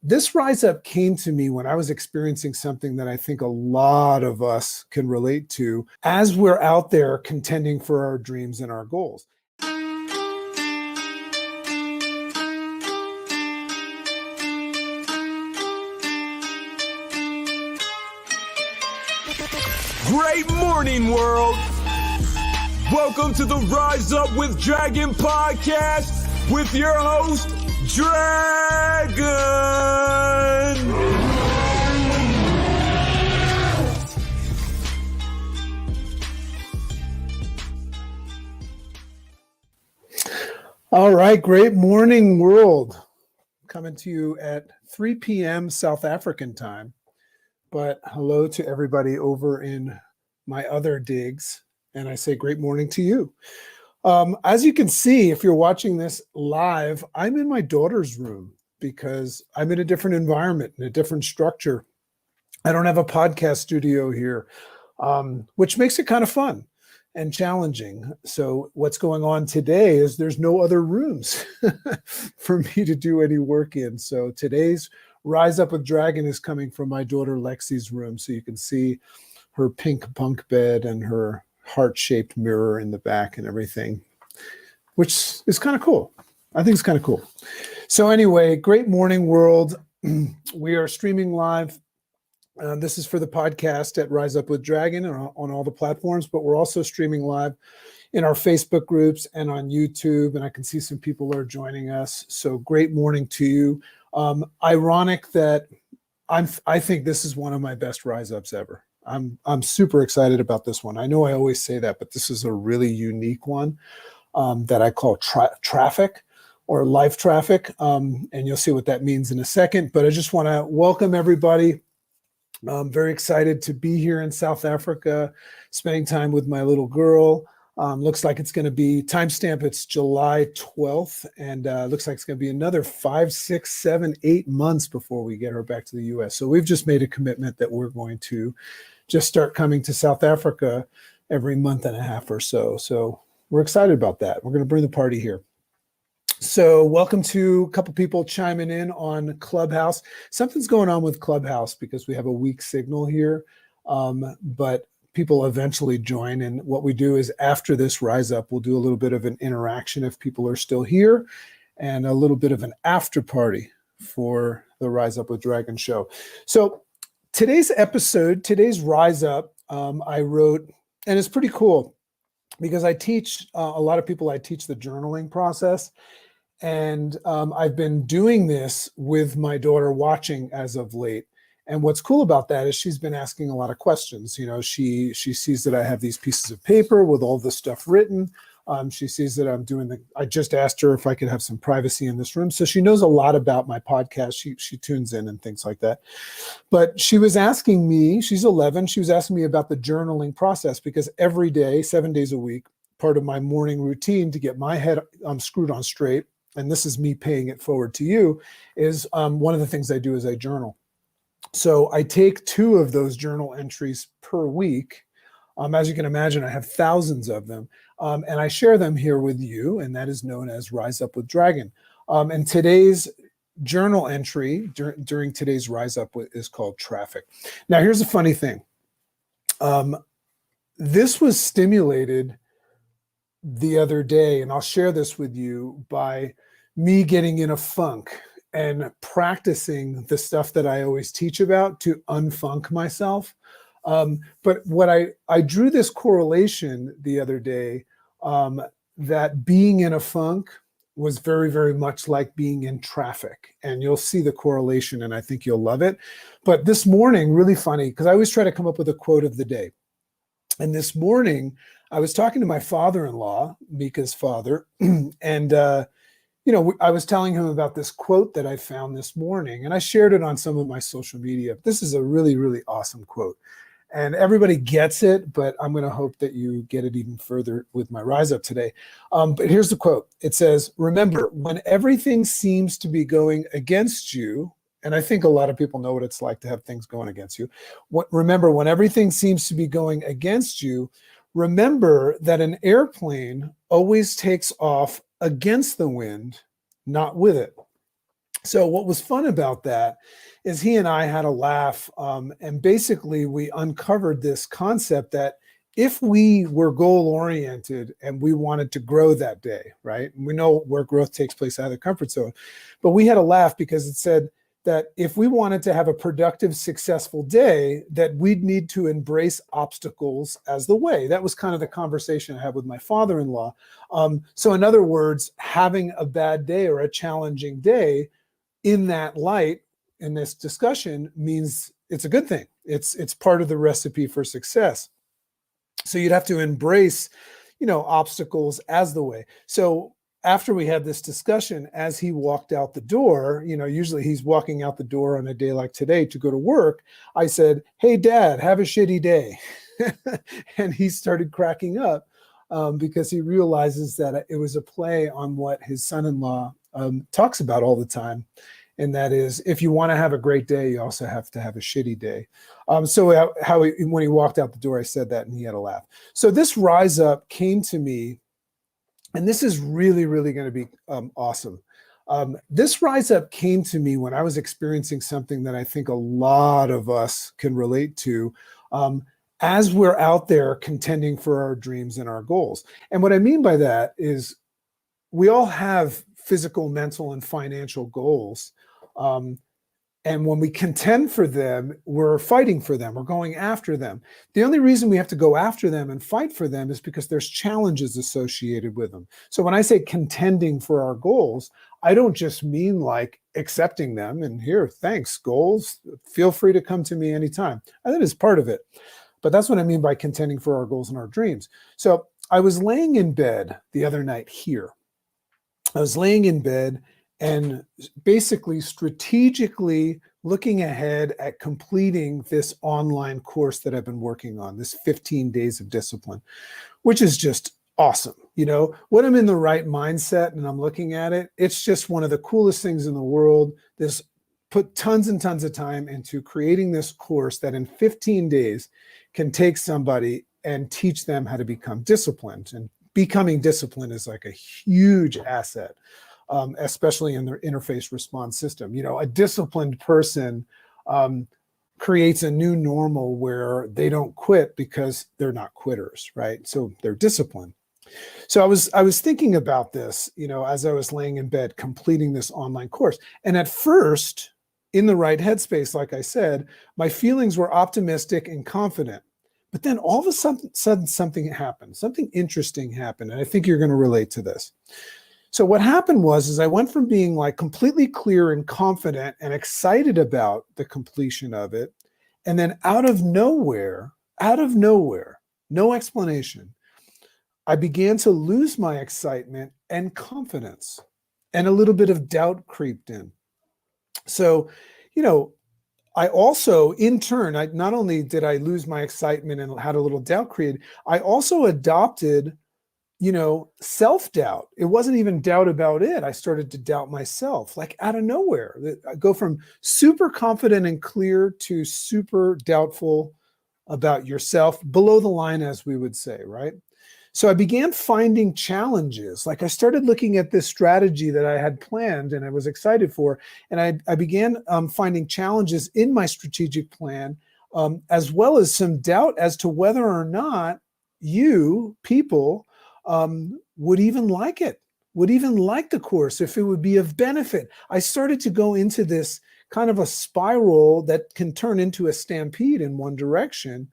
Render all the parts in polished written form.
This rise up came to me when I was experiencing something that I think a lot of us can relate to as we're out there contending for our dreams and our goals. Great morning, world! Welcome to the Rise Up with Dragon podcast with your host, Dragon! All right, great morning, world. Coming to you at 3 p.m. South African time. But hello to everybody over in my other digs. And I say great morning to you. As you can see, if you're watching this live, I'm in my daughter's room because I'm in a different environment, in a different structure. I don't have a podcast studio here, which makes it kind of fun and challenging. So what's going on today is there's no other rooms for me to do any work in. So today's Rise Up with Dragon is coming from my daughter Lexi's room. So you can see her pink bunk bed and her heart-shaped mirror in the back and everything, which is kind of cool. I think it's kind of cool. So anyway, great morning, world. We are streaming live. This is for the podcast at Rise Up with Dragon on all the platforms, but we're also streaming live in our Facebook groups and on YouTube, and I can see some people are joining us. So great morning to you. Ironic that I think this is one of my best Rise Ups ever. I'm super excited about this one. I know I always say that, but this is a really unique one that I call traffic or life traffic. And you'll see what that means in a second. But I just want to welcome everybody. I'm very excited to be here in South Africa, spending time with my little girl. Looks like it's going to be timestamp. It's July 12th, and looks like it's going to be another 5, 6, 7, 8 months before we get her back to the U.S. So we've just made a commitment that we're going to just start coming to South Africa every month and a half or so. So we're excited about that. We're going to bring the party here. So welcome to a couple people chiming in on Clubhouse. Something's going on with Clubhouse because we have a weak signal here, but people eventually join. And what we do is after this Rise Up, we'll do a little bit of an interaction if people are still here and a little bit of an after party for the Rise Up with Dragon show. So today's episode, today's Rise Up, I wrote, and it's pretty cool because I teach a lot of people, I teach the journaling process. And I've been doing this with my daughter watching as of late. And what's cool about that is she's been asking a lot of questions. You know, she sees that I have these pieces of paper with all the stuff written. She sees that I'm doing I just asked her if I could have some privacy in this room. So she knows a lot about my podcast. She tunes in and things like that. But she was asking me, she's 11, she was asking me about the journaling process because every day, 7 days a week, part of my morning routine to get my head screwed on straight, and this is me paying it forward to you, is one of the things I do is I journal. So I take 2 of those journal entries per week. As you can imagine, I have thousands of them. And I share them here with you, and that is known as Rise Up with Dragon. And today's journal entry during today's Rise Up is called Traffic. Now, here's a funny thing. This was stimulated the other day, and I'll share this with you, by me getting in a funk and practicing the stuff that I always teach about to unfunk myself. But what I drew this correlation the other day, that being in a funk was very, very much like being in traffic. And you'll see the correlation, and I think you'll love it. But this morning, really funny, because I always try to come up with a quote of the day. And this morning, I was talking to my father-in-law, Mika's father, and I was telling him about this quote that I found this morning, and I shared it on some of my social media. This is a really, really awesome quote. And everybody gets it, but I'm going to hope that you get it even further with my Rise Up today. But here's the quote. It says, "Remember, when everything seems to be going against you," and I think a lot of people know what it's like to have things going against you. Remember, when everything seems to be going against you, remember that an airplane always takes off against the wind, not with it. So what was fun about that is he and I had a laugh, and basically we uncovered this concept that if we were goal oriented and we wanted to grow that day, right? And we know where growth takes place out of the comfort zone, but we had a laugh because it said that if we wanted to have a productive, successful day, that we'd need to embrace obstacles as the way. That was kind of the conversation I had with my father-in-law. So in other words, having a bad day or a challenging day in that light, in this discussion, means it's a good thing. It's part of the recipe for success. So you'd have to embrace, obstacles as the way. So after we had this discussion, as he walked out the door, usually he's walking out the door on a day like today to go to work, I said, "Hey, Dad, have a shitty day." And he started cracking up because he realizes that it was a play on what his son-in-law talks about all the time. And that is, if you want to have a great day, you also have to have a shitty day. So when he walked out the door, I said that and he had a laugh. So this rise up came to me, and this is really, really going to be awesome. This rise up came to me when I was experiencing something that I think a lot of us can relate to as we're out there contending for our dreams and our goals. And what I mean by that is we all have physical, mental, and financial goals. And when we contend for them, we're fighting for them, we're going after them. The only reason we have to go after them and fight for them is because there's challenges associated with them. So when I say contending for our goals, I don't just mean like accepting them and here, thanks, goals, feel free to come to me anytime. That is part of it. But that's what I mean by contending for our goals and our dreams. So I was laying in bed the other night here. I was laying in bed and basically strategically looking ahead at completing this online course that I've been working on, this 15 days of discipline, which is just awesome. When I'm in the right mindset and I'm looking at it, it's just one of the coolest things in the world. This put tons and tons of time into creating this course that in 15 days can take somebody and teach them how to become disciplined. And becoming disciplined is like a huge asset, especially in their interface response system. A disciplined person creates a new normal where they don't quit because they're not quitters, right? So they're disciplined. So I was thinking about this, as I was laying in bed, completing this online course. And at first, in the right headspace, like I said, my feelings were optimistic and confident. But then all of a sudden, something happened. Something interesting happened. And I think you're going to relate to this. So what happened was I went from being like completely clear and confident and excited about the completion of it. And then out of nowhere, no explanation, I began to lose my excitement and confidence, and a little bit of doubt creeped in. So, I also, in turn, not only did I lose my excitement and had a little doubt created, I also adopted, self-doubt. It wasn't even doubt about it. I started to doubt myself, like out of nowhere. I go from super confident and clear to super doubtful about yourself, below the line, as we would say, right? So I began finding challenges. Like I started looking at this strategy that I had planned and I was excited for. And I began finding challenges in my strategic plan, as well as some doubt as to whether or not people would even like it, would even like the course, if it would be of benefit. I started to go into this kind of a spiral that can turn into a stampede in one direction.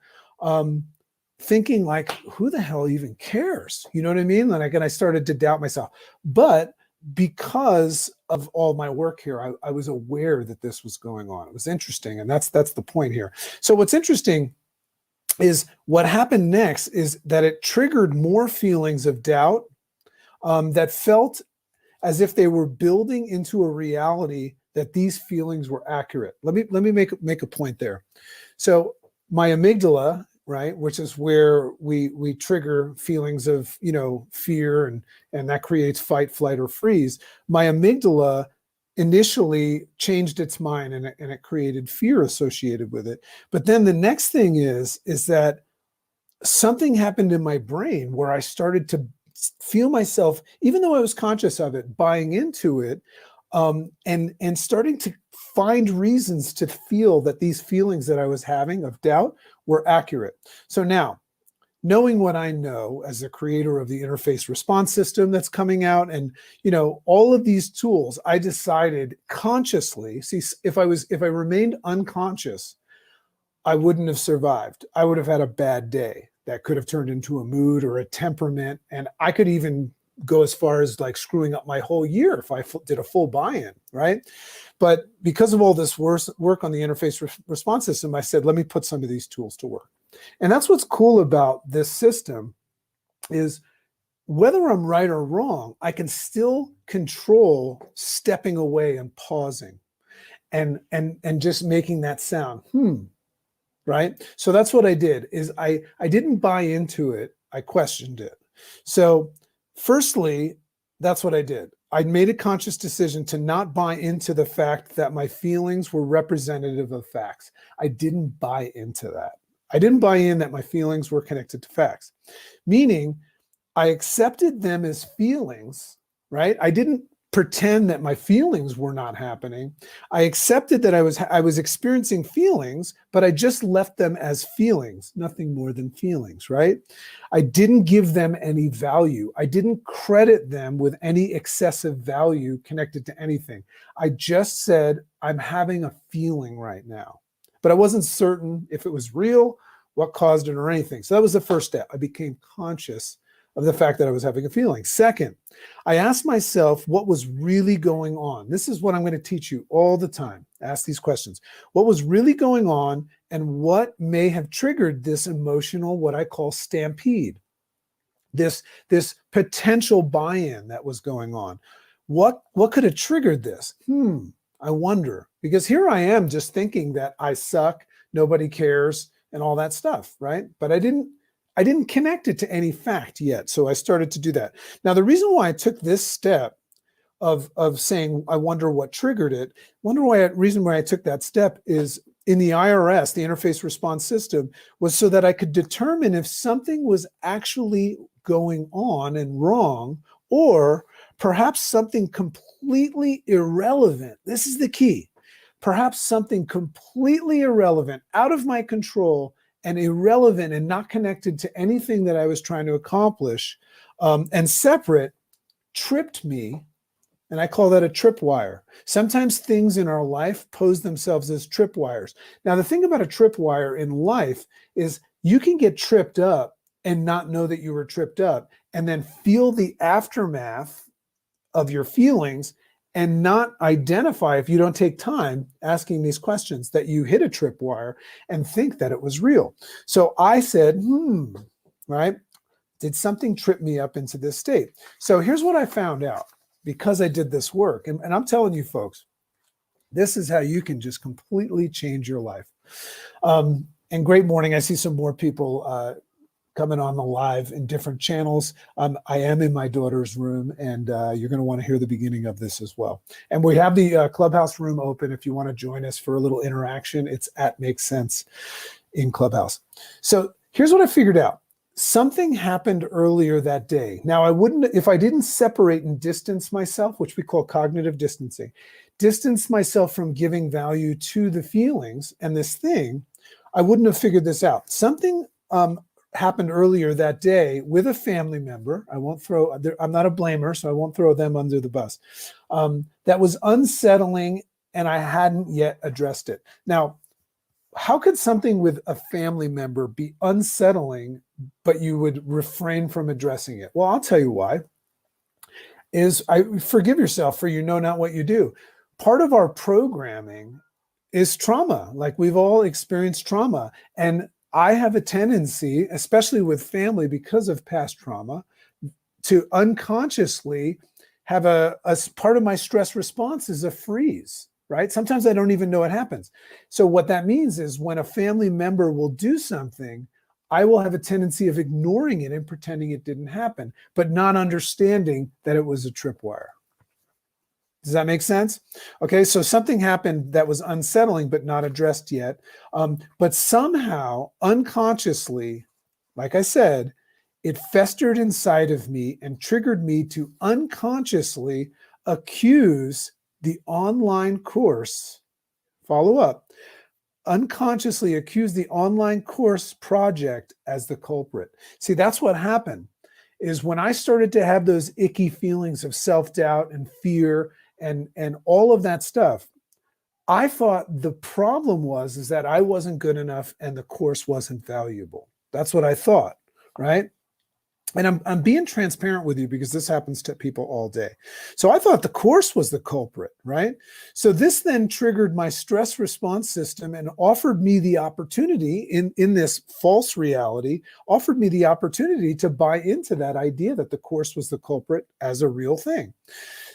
Thinking like, who the hell even cares? You know what I mean? And I started to doubt myself. But because of all my work here, I was aware that this was going on. It was interesting. And that's the point here. So what's interesting is what happened next is that it triggered more feelings of doubt that felt as if they were building into a reality that these feelings were accurate. Let me make a point there. So my amygdala, right, which is where we trigger feelings of fear and that creates fight, flight, or freeze. My amygdala initially changed its mind and it created fear associated with it. But then the next thing is that something happened in my brain where I started to feel myself, even though I was conscious of it, buying into it, and starting to find reasons to feel that these feelings that I was having of doubt were accurate. So now, knowing what I know as the creator of the interface response system that's coming out, and all of these tools, I decided consciously. See, if I remained unconscious, I wouldn't have survived. I would have had a bad day that could have turned into a mood or a temperament, and I could even go as far as like screwing up my whole year if I did a full buy-in, right? But because of all this work on the interface response system, I said, let me put some of these tools to work. And that's what's cool about this system is whether I'm right or wrong, I can still control stepping away and pausing and just making that sound, right? So that's what I did is I didn't buy into it. I questioned it. So firstly, that's what I did. I made a conscious decision to not buy into the fact that my feelings were representative of facts. I didn't buy into that. I didn't buy in that my feelings were connected to facts, meaning I accepted them as feelings, right? I didn't pretend that my feelings were not happening. I accepted that I was experiencing feelings, but I just left them as feelings, nothing more than feelings, right? I didn't give them any value. I didn't credit them with any excessive value connected to anything. I just said, I'm having a feeling right now, but I wasn't certain if it was real, what caused it or anything. So that was the first step. I became conscious of the fact that I was having a feeling. Second, I asked myself what was really going on. This is what I'm going to teach you all the time. Ask these questions. What was really going on and what may have triggered this emotional, what I call stampede, this potential buy-in that was going on. What could have triggered this? I wonder, because here I am just thinking that I suck, nobody cares, and all that stuff, right? But I didn't connect it to any fact yet. So I started to do that. Now, the reason why I took this step of saying, I wonder what triggered it, reason why I took that step is in the IRS, the interface response system, was so that I could determine if something was actually going on and wrong, or perhaps something completely irrelevant. This is the key. Perhaps something completely irrelevant, out of my control, and irrelevant and not connected to anything that I was trying to accomplish, and separate, tripped me. And I call that a tripwire. Sometimes things in our life pose themselves as tripwires. Now, the thing about a tripwire in life is you can get tripped up and not know that you were tripped up, and then feel the aftermath of your feelings and not identify, if you don't take time asking these questions, that you hit a tripwire and think that it was real. So I said, right? Did something trip me up into this state? So here's what I found out because I did this work. And I'm telling you folks, this is how you can just completely change your life. And great morning. I see some more people coming on the live in different channels. I am in my daughter's room, and you're going to want to hear the beginning of this as well. And we have the Clubhouse room open if you want to join us for a little interaction. It's at Makes Sense in Clubhouse. So here's what I figured out. Something happened earlier that day. Now, if I didn't separate and distance myself, which we call cognitive distancing, distance myself from giving value to the feelings and this thing, I wouldn't have figured this out. Something happened earlier that day with a family member. I'm not a blamer, so I won't throw them under the bus. That was unsettling, and I hadn't yet addressed it. Now, how could something with a family member be unsettling, but you would refrain from addressing it? Well, I'll tell you why. Forgive yourself, for you know not what you do. Part of our programming is trauma. Like, we've all experienced trauma. And I have a tendency, especially with family, because of past trauma, to unconsciously have a part of my stress response is a freeze, right? Sometimes I don't even know it happens. So what that means is when a family member will do something, I will have a tendency of ignoring it and pretending it didn't happen, but not understanding that it was a tripwire. Does that make sense? Okay, so something happened that was unsettling but not addressed yet. But somehow, unconsciously, like I said, it festered inside of me and triggered me to unconsciously accuse the online course, follow up, unconsciously accused the online course project as the culprit. See, that's what happened, is when I started to have those icky feelings of self-doubt and fear and all of that stuff, I thought the problem was is that I wasn't good enough and the course wasn't valuable. That's what I thought, right? And I'm being transparent with you because this happens to people all day. So I thought the course was the culprit, right? So this then triggered my stress response system and offered me the opportunity in this false reality, offered me the opportunity to buy into that idea that the course was the culprit as a real thing.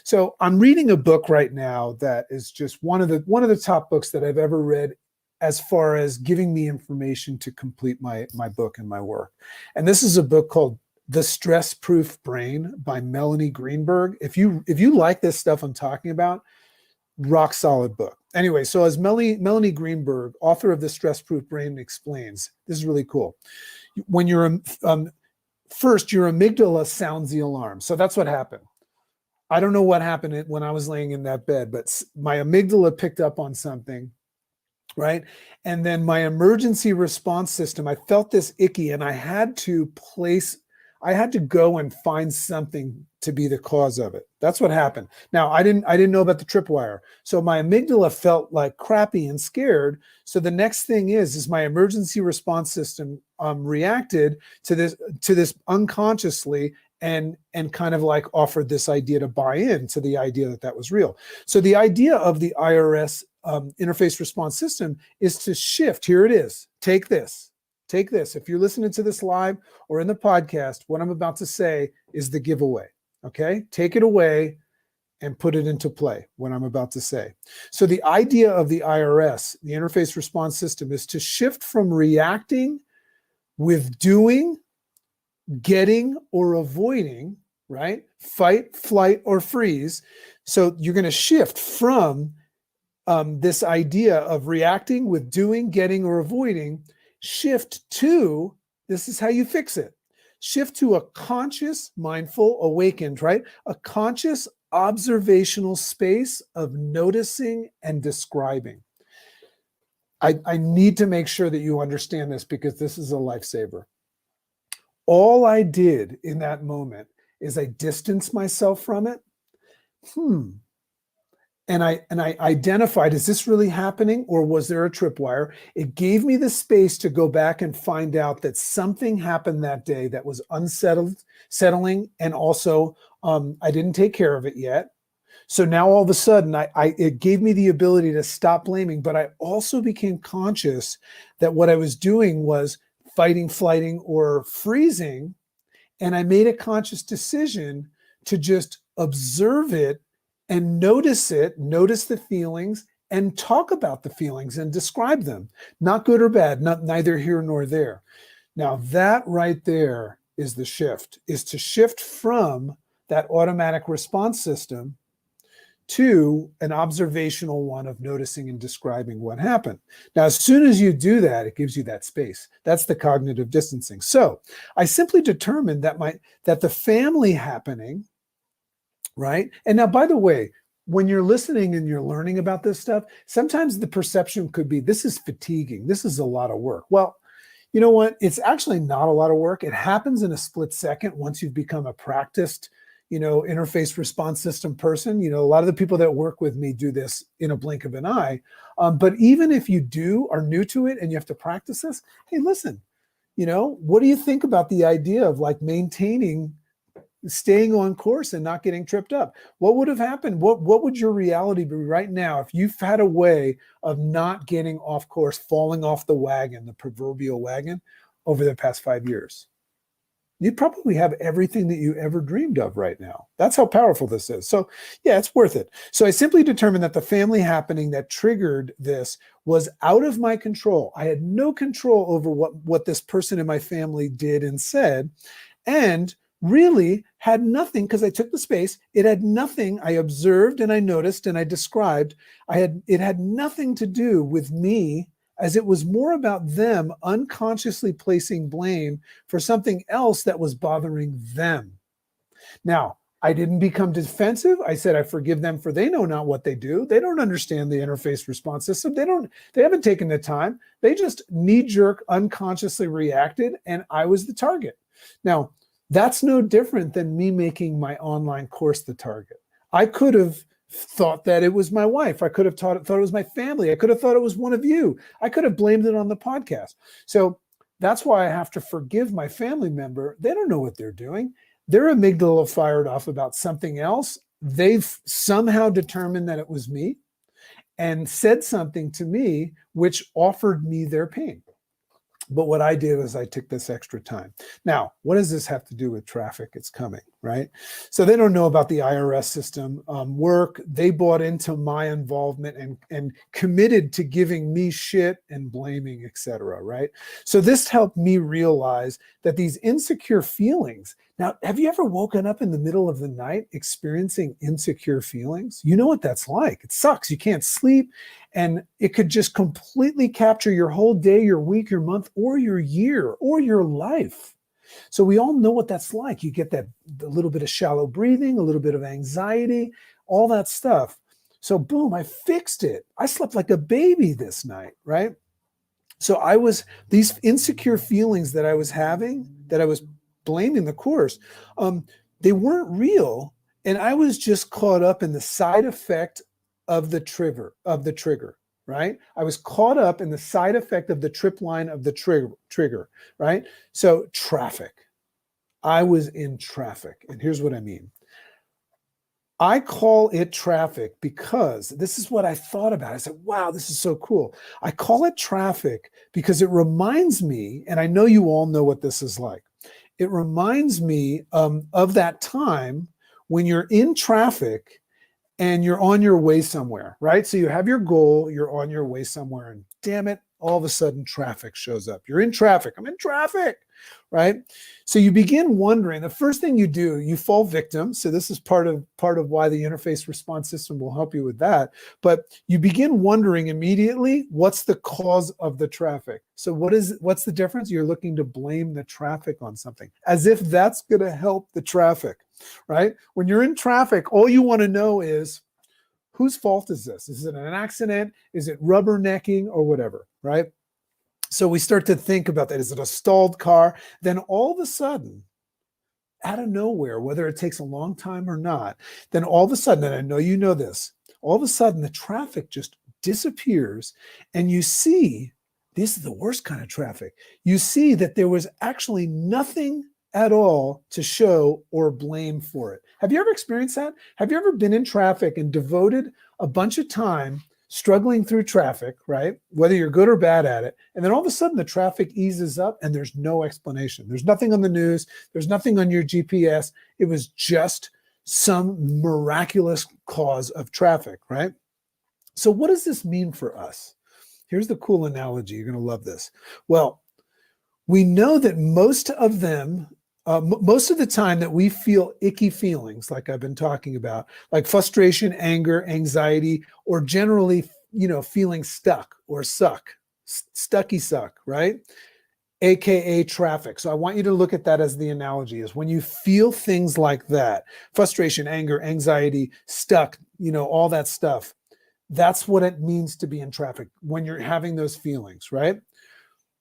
So I'm reading a book right now that is just one of the top books that I've ever read as far as giving me information to complete my book and my work. And this is a book called The Stress Proof Brain by Melanie Greenberg. If you like this stuff I'm talking about, rock solid book. Anyway, so as Melanie Greenberg, author of The Stress Proof Brain, explains, this is really cool. When you're first, your amygdala sounds the alarm. So that's what happened. I don't know what happened when I was laying in that bed, but my amygdala picked up on something, right? And then my emergency response system, I felt this icky and I had to go and find something to be the cause of it. That's what happened. Now, I didn't know about the tripwire. So my amygdala felt like crappy and scared. So the next thing is my emergency response system reacted to this unconsciously and kind of like offered this idea to buy in to the idea that was real. So the idea of the IRS interface response system is to shift. Here it is. Take this. If you're listening to this live or in the podcast, what I'm about to say is the giveaway. Okay? Take it away and put it into play, what I'm about to say. So the idea of the IRS, the interface response system, is to shift from reacting with doing, getting, or avoiding, right? Fight, flight, or freeze. So you're going to shift from this idea of reacting with doing, getting, or avoiding, shift to, this is how you fix it. Shift to a conscious, mindful, awakened, right? A conscious observational space of noticing and describing. I need to make sure that you understand this because this is a lifesaver. All I did in that moment is I distanced myself from it. And I identified, is this really happening or was there a tripwire? It gave me the space to go back and find out that something happened that day that was settling, and also I didn't take care of it yet. So now all of a sudden, it gave me the ability to stop blaming, but I also became conscious that what I was doing was fighting, flighting, or freezing, and I made a conscious decision to just observe it and notice the feelings, and talk about the feelings and describe them. Not good or bad, neither here nor there. Now that right there is the shift, is to shift from that automatic response system to an observational one of noticing and describing what happened. Now, as soon as you do that, it gives you that space. That's the cognitive distancing. So I simply determined that the family happening, right? And now, by the way, when you're listening and you're learning about this stuff, sometimes the perception could be, this is fatiguing. This is a lot of work. Well, you know what? It's actually not a lot of work. It happens in a split second once you've become a practiced, interface response system person. A lot of the people that work with me do this in a blink of an eye. But even if you are new to it and you have to practice this, hey, listen, what do you think about the idea of like staying on course and not getting tripped up? What would have happened? What would your reality be right now if you've had a way of not getting off course, falling off the wagon, the proverbial wagon, over the past 5 years? You'd probably have everything that you ever dreamed of right now. That's how powerful this is. So yeah, it's worth it. So I simply determined that the family happening that triggered this was out of my control. I had no control over what this person in my family did and said, and really had nothing, because I took the space. It had nothing. I observed and I noticed and I described. It had nothing to do with me, as it was more about them unconsciously placing blame for something else that was bothering them. Now, I didn't become defensive. I said, I forgive them for they know not what they do. They don't understand the interface response system. They haven't taken the time. They just knee-jerk unconsciously reacted, and I was the target. Now, that's no different than me making my online course the target. I could have thought that it was my wife. I could have thought it was my family. I could have thought it was one of you. I could have blamed it on the podcast. So that's why I have to forgive my family member. They don't know what they're doing. Their amygdala fired off about something else. They've somehow determined that it was me and said something to me which offered me their pain. But what I did was I took this extra time. Now, what does this have to do with traffic? It's coming, right? So they don't know about the IRS system work. They bought into my involvement and committed to giving me shit and blaming, etc. Right? So this helped me realize that these insecure feelings. Now, have you ever woken up in the middle of the night experiencing insecure feelings? You know what that's like. It sucks. You can't sleep. And it could just completely capture your whole day, your week, your month, or your year, or your life. So we all know what that's like. You get that a little bit of shallow breathing, a little bit of anxiety, all that stuff. So boom, I fixed it. I slept like a baby this night, right? So these insecure feelings that I was having, that I was blaming the course, they weren't real. And I was just caught up in the side effect of the trigger, right? I was caught up in the side effect of the trip line of the trigger, right? So traffic. I was in traffic. And here's what I mean. I call it traffic because this is what I thought about. I said, wow, this is so cool. I call it traffic because it reminds me, and I know you all know what this is like. It reminds me of that time when you're in traffic and you're on your way somewhere, right? So you have your goal, you're on your way somewhere, and damn it, all of a sudden traffic shows up. You're in traffic. I'm in traffic, right? So you begin wondering, the first thing you do, you fall victim. So this is part of why the interface response system will help you with that. But you begin wondering immediately, what's the cause of the traffic? So what's the difference? You're looking to blame the traffic on something, as if that's going to help the traffic, right? When you're in traffic, all you want to know is, whose fault is this? Is it an accident? Is it rubbernecking or whatever, right? So we start to think about that. Is it a stalled car? Then all of a sudden, out of nowhere, whether it takes a long time or not, then all of a sudden, and I know you know this, all of a sudden the traffic just disappears and you see, this is the worst kind of traffic. You see that there was actually nothing at all to show or blame for it. Have you ever experienced that? Have you ever been in traffic and devoted a bunch of time struggling through traffic, right? Whether you're good or bad at it. And then all of a sudden the traffic eases up and there's no explanation. There's nothing on the news. There's nothing on your GPS. It was just some miraculous cause of traffic, right? So what does this mean for us? Here's the cool analogy. You're going to love this. Well, we know that most of the time that we feel icky feelings, like I've been talking about, like frustration, anger, anxiety, or generally, feeling stuck or stucky suck, right? AKA traffic. So I want you to look at that as the analogy is when you feel things like that, frustration, anger, anxiety, stuck, all that stuff. That's what it means to be in traffic when you're having those feelings, right?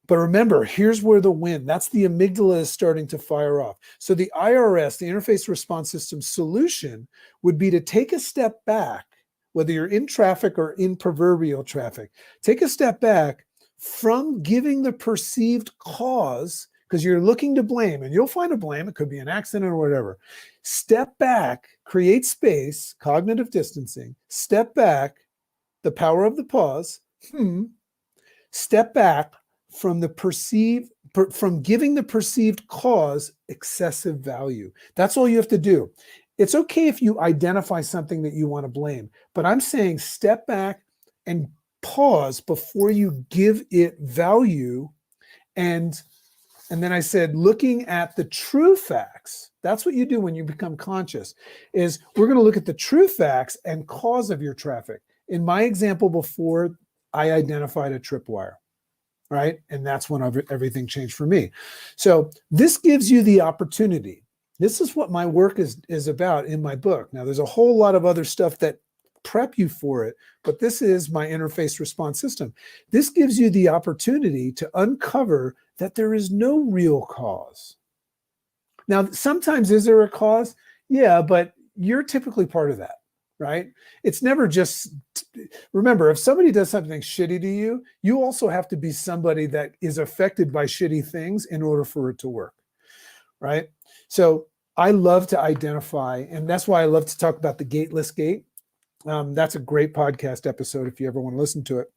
But remember, here's where the win. That's the amygdala is starting to fire off. So the IRS, the Interface Response System solution, would be to take a step back, whether you're in traffic or in proverbial traffic, take a step back from giving the perceived cause, because you're looking to blame, and you'll find a blame. It could be an accident or whatever. Step back, create space, cognitive distancing, step back, the power of the pause, step back, from giving the perceived cause excessive value. That's all you have to do. It's okay if you identify something that you want to blame, but I'm saying step back and pause before you give it value. And then I said, looking at the true facts. That's what you do when you become conscious, is we're going to look at the true facts and cause of your traffic. In my example before, I identified a tripwire. Right? And that's when everything changed for me. So this gives you the opportunity. This is what my work is about in my book. Now, there's a whole lot of other stuff that prep you for it, but this is my interface response system. This gives you the opportunity to uncover that there is no real cause. Now, sometimes is there a cause? Yeah, but you're typically part of that, right? It's never just, remember, if somebody does something shitty to you, you also have to be somebody that is affected by shitty things in order for it to work, right? So I love to identify, and that's why I love to talk about the gateless gate. That's a great podcast episode if you ever want to listen to it,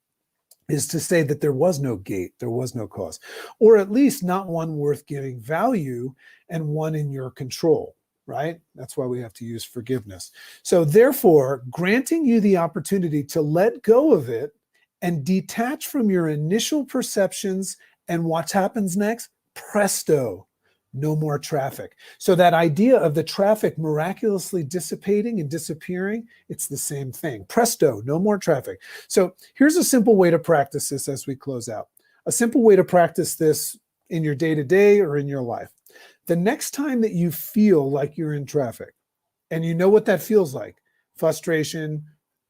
is to say that there was no gate, there was no cause, or at least not one worth giving value and one in your control, right? That's why we have to use forgiveness. So therefore, granting you the opportunity to let go of it and detach from your initial perceptions, and what happens next? Presto. No more traffic. So that idea of the traffic miraculously dissipating and disappearing, it's the same thing. Presto, no more traffic. So here's a simple way to practice this as we close out. A simple way to practice this in your day-to-day or in your life. The next time that you feel like you're in traffic, and you know what that feels like, frustration,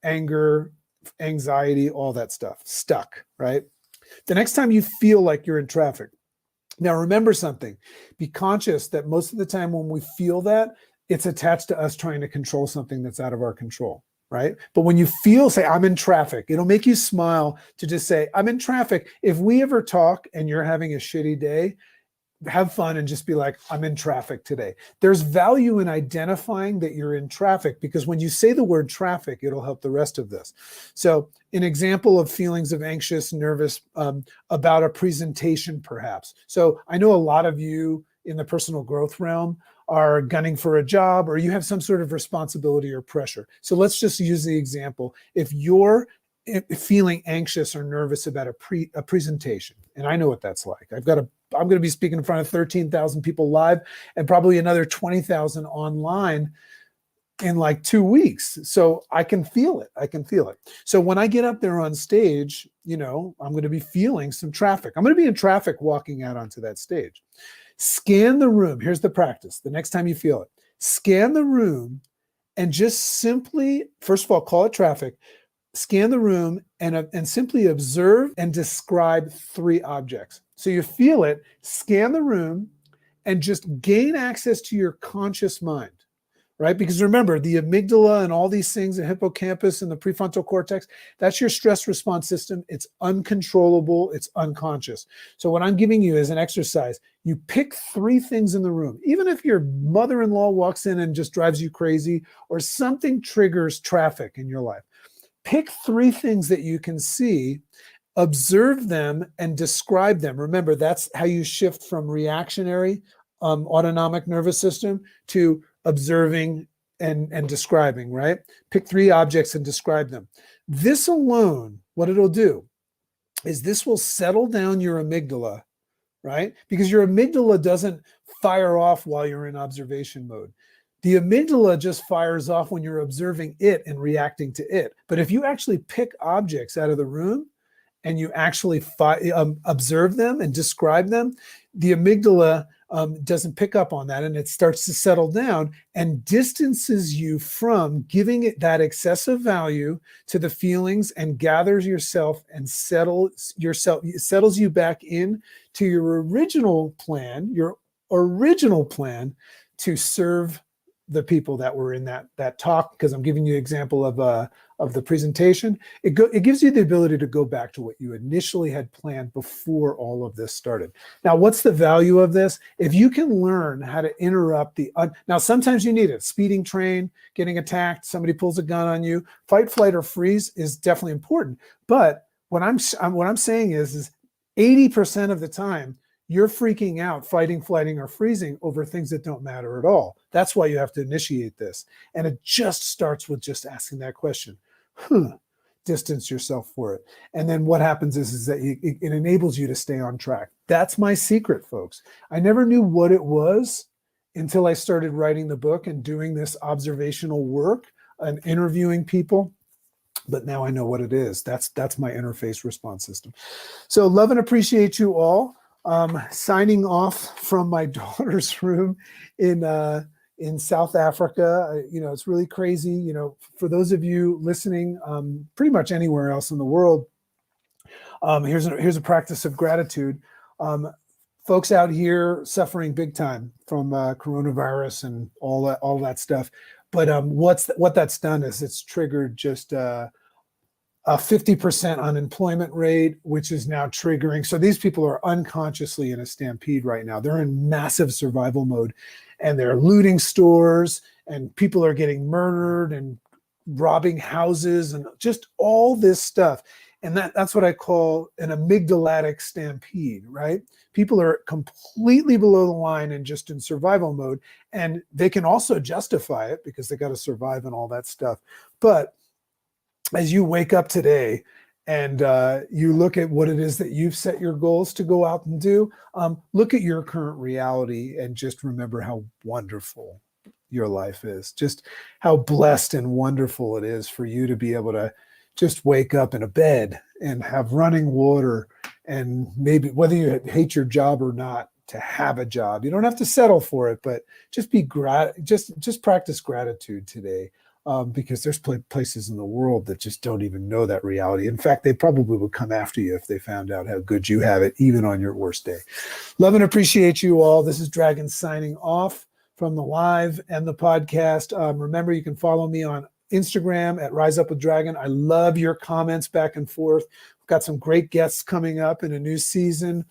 anger, anxiety, all that stuff, stuck, right? The next time you feel like you're in traffic, now, remember something. Be conscious that most of the time when we feel that, it's attached to us trying to control something that's out of our control, right? But when you feel, say, I'm in traffic, it'll make you smile to just say, I'm in traffic. If we ever talk and you're having a shitty day, have fun and just be like, I'm in traffic today. There's value in identifying that you're in traffic, because when you say the word traffic, it'll help the rest of this. So an example of feelings of anxious, nervous about a presentation, perhaps. So I know a lot of you in the personal growth realm are gunning for a job, or you have some sort of responsibility or pressure. So let's just use the example. If you're feeling anxious or nervous about a presentation, and I know what that's like. I'm going to be speaking in front of 13,000 people live and probably another 20,000 online in like 2 weeks. So I can feel it. I can feel it. So when I get up there on stage, I'm going to be feeling some traffic. I'm going to be in traffic walking out onto that stage. Scan the room. Here's the practice. The next time you feel it, scan the room and just simply, first of all, call it traffic. Scan the room and simply observe and describe 3 objects. So you feel it, scan the room, and just gain access to your conscious mind, right? Because remember, the amygdala and all these things, the hippocampus and the prefrontal cortex, that's your stress response system. It's uncontrollable. It's unconscious. So what I'm giving you is an exercise. You pick 3 things in the room. Even if your mother-in-law walks in and just drives you crazy, or something triggers traffic in your life, pick 3 things that you can see, observe them, and describe them. Remember, that's how you shift from reactionary autonomic nervous system to observing and describing, right? Pick 3 objects and describe them. This alone, what it'll do is this will settle down your amygdala, right? Because your amygdala doesn't fire off while you're in observation mode. The amygdala just fires off when you're observing it and reacting to it. But if you actually pick objects out of the room and you actually observe them and describe them, the amygdala doesn't pick up on that, and it starts to settle down and distances you from giving it that excessive value to the feelings, and gathers yourself and settles you back in to your original plan to serve the people that were in that talk, because I'm giving you an example of the presentation. It gives you the ability to go back to what you initially had planned before all of this started. Now, what's the value of this? If you can learn how to interrupt now sometimes you need it. Speeding train, getting attacked, somebody pulls a gun on you, fight, flight, or freeze is definitely important. But what I'm saying is 80% of the time, you're freaking out, fighting, flighting, or freezing over things that don't matter at all. That's why you have to initiate this. And it just starts with just asking that question. Distance yourself for it. And then what happens is that it enables you to stay on track. That's my secret, folks. I never knew what it was until I started writing the book and doing this observational work and interviewing people. But now I know what it is. That's my interface response system. So love and appreciate you all. Signing off from my daughter's room in South Africa. It's really crazy. For those of you listening, pretty much anywhere else in the world, here's a practice of gratitude. Folks out here suffering big time from coronavirus and all that stuff. But what that's done is it's triggered just a 50% unemployment rate, which is now triggering. So these people are unconsciously in a stampede right now. They're in massive survival mode, and they're looting stores, and people are getting murdered and robbing houses and just all this stuff. And that's what I call an amygdalatic stampede, right? People are completely below the line and just in survival mode. And they can also justify it because they got to survive and all that stuff. But as you wake up today and you look at what it is that you've set your goals to go out and do, look at your current reality and just remember how wonderful your life is, just how blessed and wonderful it is for you to be able to just wake up in a bed and have running water, and maybe whether you hate your job or not, to have a job. You don't have to settle for it, but just just practice gratitude today. Because there's places in the world that just don't even know that reality. In fact, they probably would come after you if they found out how good you have it, even on your worst day. Love and appreciate you all. This is Dragon signing off from the live and the podcast. Remember, you can follow me on Instagram at Rise Up with Dragon. I love your comments back and forth. We've got some great guests coming up in a new season.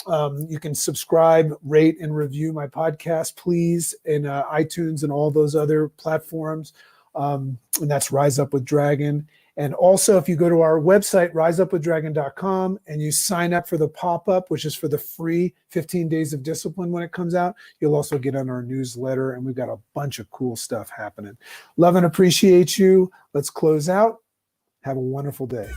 You can subscribe, rate, and review my podcast, please, in iTunes and all those other platforms. And that's Rise Up with Dragon. And also, if you go to our website, riseupwithdragon.com, and you sign up for the pop-up, which is for the free 15 days of discipline when it comes out, you'll also get on our newsletter, and we've got a bunch of cool stuff happening. Love and appreciate you. Let's close out. Have a wonderful day.